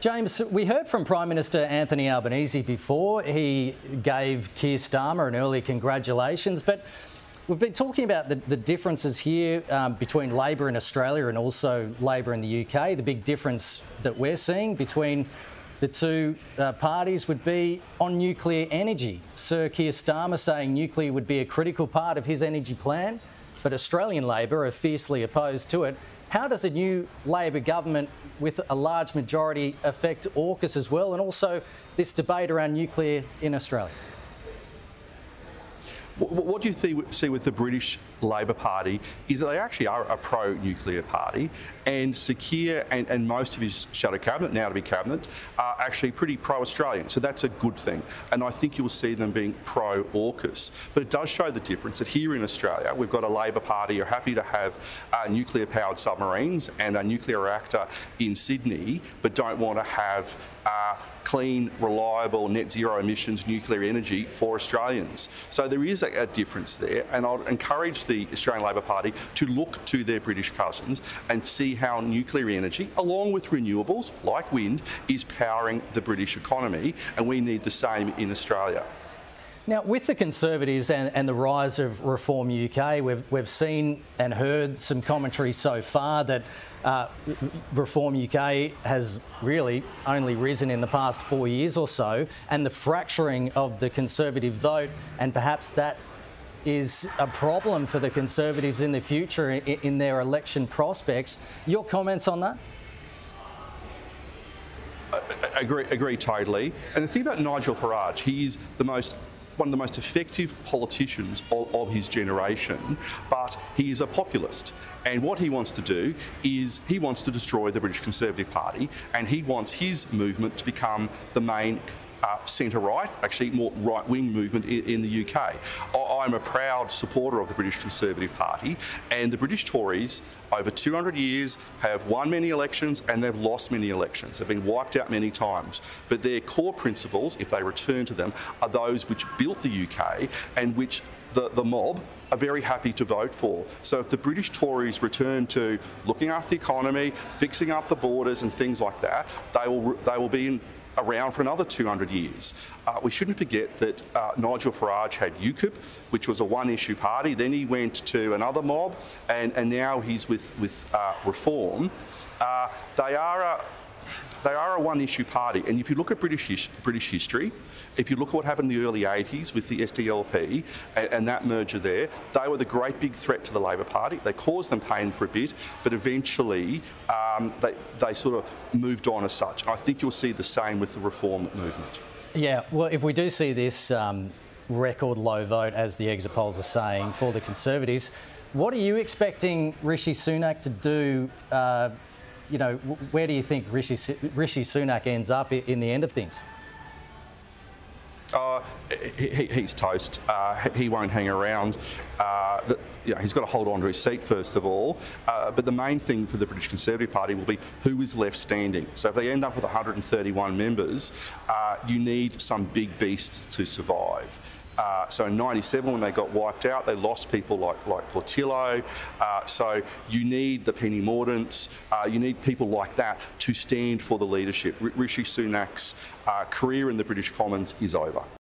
James, we heard from Prime Minister Anthony Albanese before. He gave Keir Starmer an early congratulations, but we've been talking about the differences here between Labor in Australia and also Labor in the UK. The big difference that we're seeing between the two parties would be on nuclear energy. Sir Keir Starmer saying nuclear would be a critical part of his energy plan, but Australian Labor are fiercely opposed to it. How does a new Labor government with a large majority affect AUKUS as well, and also this debate around nuclear in Australia? What do you see with the British Labor Party is that they actually are a pro-nuclear party, and Sir Keir and most of his shadow cabinet, now to be cabinet, are actually pretty pro-Australian. So that's a good thing. And I think you'll see them being pro-AUKUS. But it does show the difference that here in Australia, we've got a Labor Party who are happy to have nuclear-powered submarines and a nuclear reactor in Sydney, but don't want to have clean, reliable, net zero emissions nuclear energy for Australians. So there is a difference there, and I'd encourage the Australian Labor Party to look to their British cousins and see how nuclear energy, along with renewables like wind, is powering the British economy, and we need the same in Australia. Now, with the Conservatives and the rise of Reform UK, we've seen and heard some commentary so far that Reform UK has really only risen in the past 4 years or so, and the fracturing of the Conservative vote, and perhaps that is a problem for the Conservatives in the future in their election prospects. Your comments on that? Agree totally. And the thing about Nigel Farage, he is one of the most effective politicians of his generation, but he is a populist. And what he wants to do is he wants to destroy the British Conservative Party, and he wants his movement to become the main centre-right, actually more right-wing movement in the UK. I'm a proud supporter of the British Conservative Party, and the British Tories over 200 years have won many elections and they've lost many elections. They've been wiped out many times. But their core principles, if they return to them, are those which built the UK and which the mob are very happy to vote for. So if the British Tories return to looking after the economy, fixing up the borders and things like that, they will be around for another 200 years. We shouldn't forget that Nigel Farage had UKIP, which was a one-issue party. Then he went to another mob, and now he's with Reform. They are a one-issue party, and if you look at British history, if you look at what happened in the early 80s with the SDLP and that merger there, they were the great big threat to the Labor Party. They caused them pain for a bit, but eventually they sort of moved on as such. I think you'll see the same with the Reform movement. Yeah, well, if we do see this record low vote, as the exit polls are saying, for the Conservatives, what are you expecting Rishi Sunak to do? You know, where do you think Rishi Sunak ends up in the end of things? He's toast. He won't hang around. He's got to hold on to his seat first of all. But the main thing for the British Conservative Party will be who is left standing. So if they end up with 131 members, you need some big beasts to survive. So in '97, when they got wiped out, they lost people like Portillo. So you need the Penny Mordaunt's, you need people like that to stand for the leadership. Rishi Sunak's career in the British Commons is over.